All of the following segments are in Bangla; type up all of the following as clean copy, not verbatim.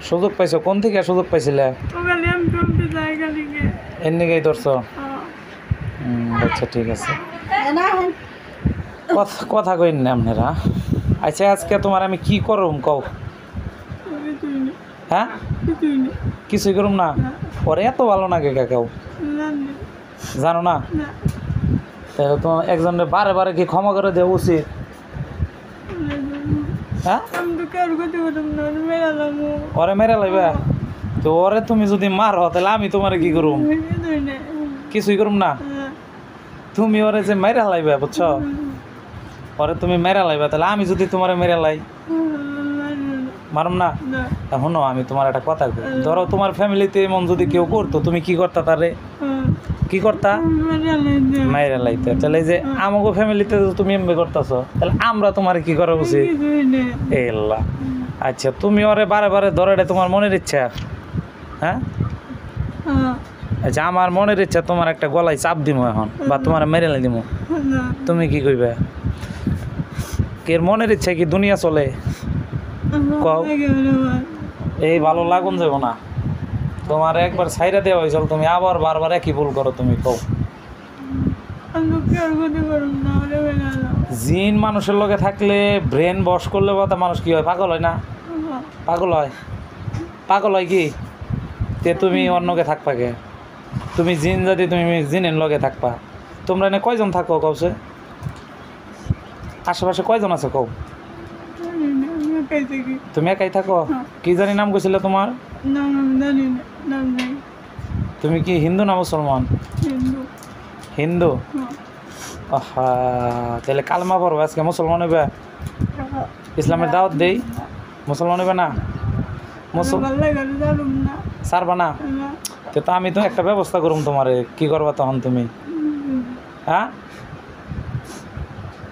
সুযোগ পাইছো কোন থেকে সুযোগ পাইছিলে এমনি গাই ধরছো আচ্ছা ঠিক আছে কথা কইন না আপনারা আচ্ছা আজকে তোমার আমি কি করুম কও হ্যাঁ কিছুই করুম না পরে এত ভালো না কে কেউ জানো না তাহলে তো একজনের বারে বারে কি ক্ষমা করে দেওয়া উচিত হ্যাঁ ওরে মেরে লাইবা তো ওরে তুমি যদি মারো তাহলে আমি তোমারে কি করুম কিছুই করুম না তুমি ওরে যে মেরে লাইবা বুঝছো ওরে তুমি মেরে লাইবা তাহলে আমি যদি তোমারে মেরে লাই মারুম না এখনো আমি তোমার একটা কথা কই ধরো তোমার ফ্যামিলিতে এমন যদি কেউ করতো তুমি কি করতা তারে কি করতা মাইরা লাইতে তাহলে যে আমাগো ফ্যামিলিতে তুমি এমনি করতেছো তাহলে আমরা তোমার কি করা উচিত এই আল্লাহ আচ্ছা তুমি ওরে বারে বারে ধরে তোমার মনের ইচ্ছা হ্যাঁ আচ্ছা আমার মনের ইচ্ছা তোমার একটা গলায় চাপ দিমু এখন বা তোমার মেরে লাই দিমু তুমি কি কইবে এর মনের ইচ্ছা কি দুনিয়া চলে কও এই ভালো লাগুন যাব না তোমার একবার ছাইরা দেওয়া হয়েছিল তুমি আবার বারবার একই ভুল করো তুমি কও জিন মানুষের লগে থাকলে ব্রেন বশ করলে বা মানুষ কি হয় পাগল হয় না পাগল হয় পাগল হয় কি তে তুমি অন্যকে থাকবা কে তুমি জিন যদি তুমি জিনের লগে থাকবা তোমরা এনে কয়জন থাকো কওছে আশেপাশে কয়জন আছে কও তুমি একাই থাকো কি জানি নাম কইছিলে তোমার তুমি কি হিন্দু না মুসলমান হিন্দু আহা তাহলে কালমা পড়বো আজকে মুসলমান হইবে ইসলামের দাওয়াত দেই মুসলমান হইবে না সারবা না তো আমি তো একটা ব্যবস্থা করুম তোমারে কি করবা তখন তুমি হ্যাঁ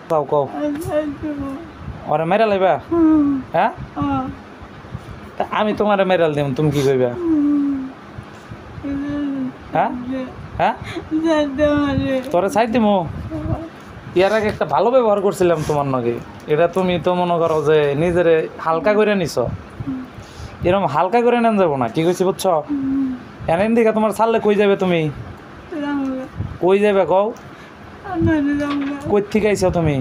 তাও কও ওরে মেরা লাইবা হ্যাঁ তা আমি তোমারে মেরাল দিম তুমি কি কইবা হ্যাঁ হ্যাঁ তোরে চাই দিমু ইয়ার আগে একটা ভালো ব্যবহার করছিলাম তোমার নাকি এটা তুমি তো মনে করো যে নিজেরে হালকা করে নিছ এরকম হালকা করে নেন যাবো না কি কইছি বুঝছো এনে দিকে তোমার ছাড়লে কই যাবে তুমি কই যাবে কও কই থেকে আইছো তুমি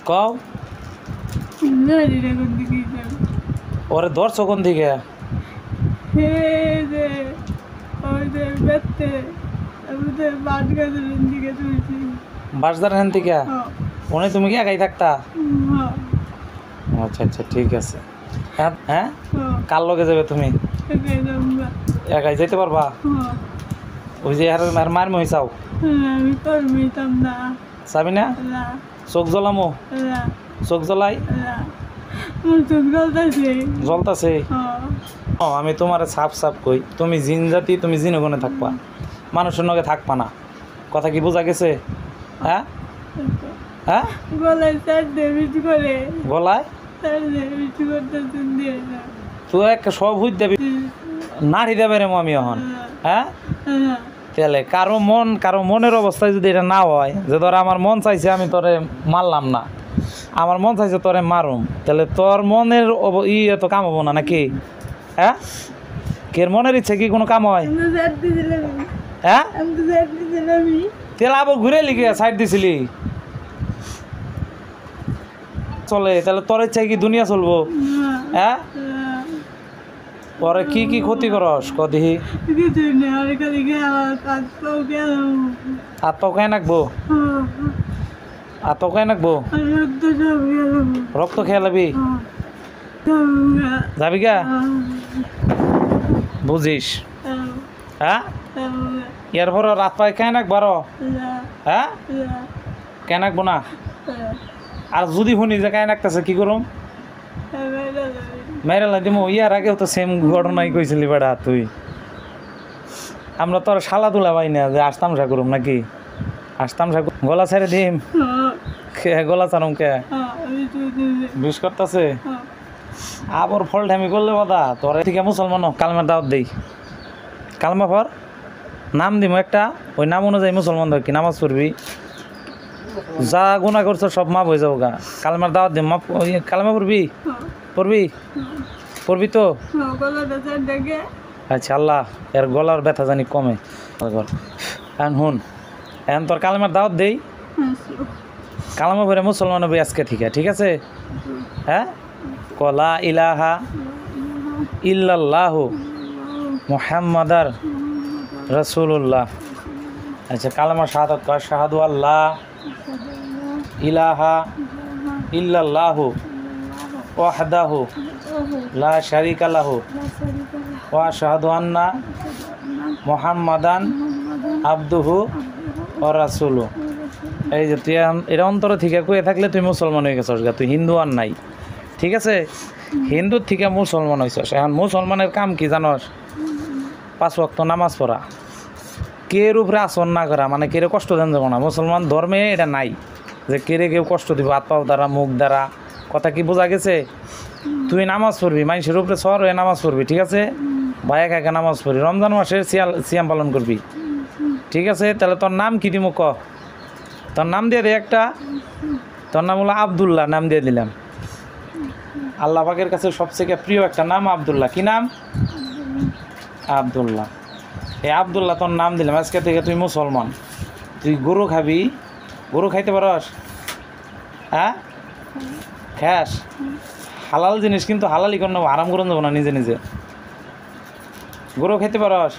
কও ওরে ধরছো কোন দিকে বাসদার হেন থেকে ওনে তুমি কি একাই থাকতা আচ্ছা আচ্ছা ঠিক আছে হ্যাঁ হ্যাঁ কার লগে যাবে তুমি একাই যেতে পারবা ওই যে আর মার মই চাও চাবি না চোখ জ্বলামো চোখ জ্বলাই জ্বলতাছে ও আমি তোমার সাপ সাপ কই তুমি জিন জাতি তুমি জিন ওখানে থাকবা মানুষের নগে থাকবা না কথা কি বোঝা গেছে হ্যাঁ হ্যাঁ গলায় তুই একটা সব হুই দেবি নাড়ি দেবে রে আমি এখন হ্যাঁ তাহলে কারো মনের অবস্থায় যদি এটা না হয় যে ধর আমার মন চাইছে আমি তোরে মারলাম না আমার মন চাইছে তোরে মারুম তাহলে তোর মনের এত কাম হবো না নাকি হ্যাঁ কের মনের ইচ্ছে কি কোনো কাম হয় হ্যাঁ তাহলে আবার ঘুরে লিখে সাইড দিছিলি চলে তাহলে তোর ইচ্ছা কি দুনিয়া চলবো হ্যাঁ পরে কি কি ক্ষতি করস কদিহি হাত পাও খাই নাকবো হাত পাও খাই নাকবো রক্ত খেয়ে লাবি যাবি গা বুঝিস হ্যাঁ ইয়ার পর রাত পাই খাই নাকবার হ্যাঁ কেন নাকবো না আর যদি শুনি যে কায় নাকতেছে কি করুম মেরেলা দিমু ইয়ার আগেও তো সেম ঘটনাই কইছিলি বেড়া তুই আমরা তো আর শালা তুলা পাই না যে আসতাম সা করুম নাকি আসতাম সা গলা ছেড়ে দিম গলা ছাড়ুম কে বিষ করতেছে আবার ফল ঠামি করলে বাদা তোর থেকে মুসলমান কালমার দাওয়াত দেই কালমা পর নাম দিম একটা ওই নাম অনুযায়ী মুসলমান ধর কি নামাজ পড়বি যা গুণা করছো সব মাপ হয়ে যাবো গা কালমার দাওয়াত দিম মাপ কালমা পড়বি পড়বি পড়বি তো আচ্ছা আল্লাহ এর গলার ব্যথা জানি কমে এখন হুন এখন তোর কালেমার দাওয়াত দেই কালামা ভরে মুসলমান হবি আজকে ঠিক আছে হ্যাঁ কলা ইলাহা ইল্লাল্লাহু মুহাম্মাদার রাসূলুল্লাহ আচ্ছা কালেমা শাহাদাত কর শাহাদু আল্লাহ ইলাহা ইল্লাল্লাহু ওয়াহদাহু লা শারীকা লাহু ওয়া আশহাদু আন্না মুহাম্মাদান আবদুহু ওয়া রাসূলুহু। এই যে তুই এর অন্তরে থেকে কয়ে থাকলে তুই মুসলমান হয়ে গেছস গা, তুই হিন্দু আর নাই, ঠিক আছে? হিন্দুর থেকে মুসলমান হয়েছস। এখন মুসলমানের কাম কি জানস? 5 ওয়াক্ত নামাজ পড়া, কের উপরে আসন না করা, মানে কেরে কষ্ট দেন যাবো না। মুসলমান ধর্মে এটা নাই যে কেরে কেউ কষ্ট দিব হাত পাও দ্বারা মুখ দ্বারা। কথা কি বোঝা গেছে? তুই নামাজ পড়বি, মানুষের উপরে সর হয়ে নামাজ পড়বি, ঠিক আছে? ভাই একা একা নামাজ পড়বি, রমজান মাসের সিয়াম পালন করবি, ঠিক আছে? তাহলে তোর নাম কি দিমু ক? তোর নাম দিয়ে দে একটা, তোর নাম হলো আবদুল্লাহ, নাম দিয়ে দিলাম। আল্লাহ পাকের কাছে সবথেকে প্রিয় একটা নাম আবদুল্লাহ। কি নাম? আবদুল্লাহ। এই আবদুল্লাহ তোর নাম দিলাম, আজকে থেকে তুই মুসলমান। তুই গরু খাবি, গরু খাইতে পারস? হ্যাঁ খাস? হালাল জিনিস কিন্তু হালালি করে নেবো, আরাম করে নেবো না নিজে নিজে। গরু খাইতে পারস?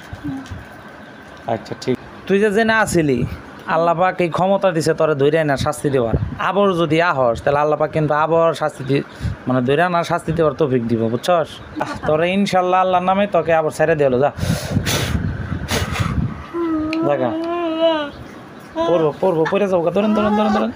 আচ্ছা ঠিক। তুই যে জেনে আসিলি আল্লাহ পাক এই ক্ষমতা দিছে তোরে ধৈর্য না শাস্তি দেওয়ার। আবার যদি আহস তাহলে আল্লাহ পাক কিন্তু আবার শাস্তি মানে ধৈর্য না শাস্তি দেওয়ার তৌফিক দিব, বুঝছস? তোরে ইনশাল্লাহ আল্লাহর নামে তোকে আবার ছেড়ে দেওয়া যা জায়গা পড়বো পড়বো পড়ে যাবো। ধরেন ধরেন ধরেন ধরেন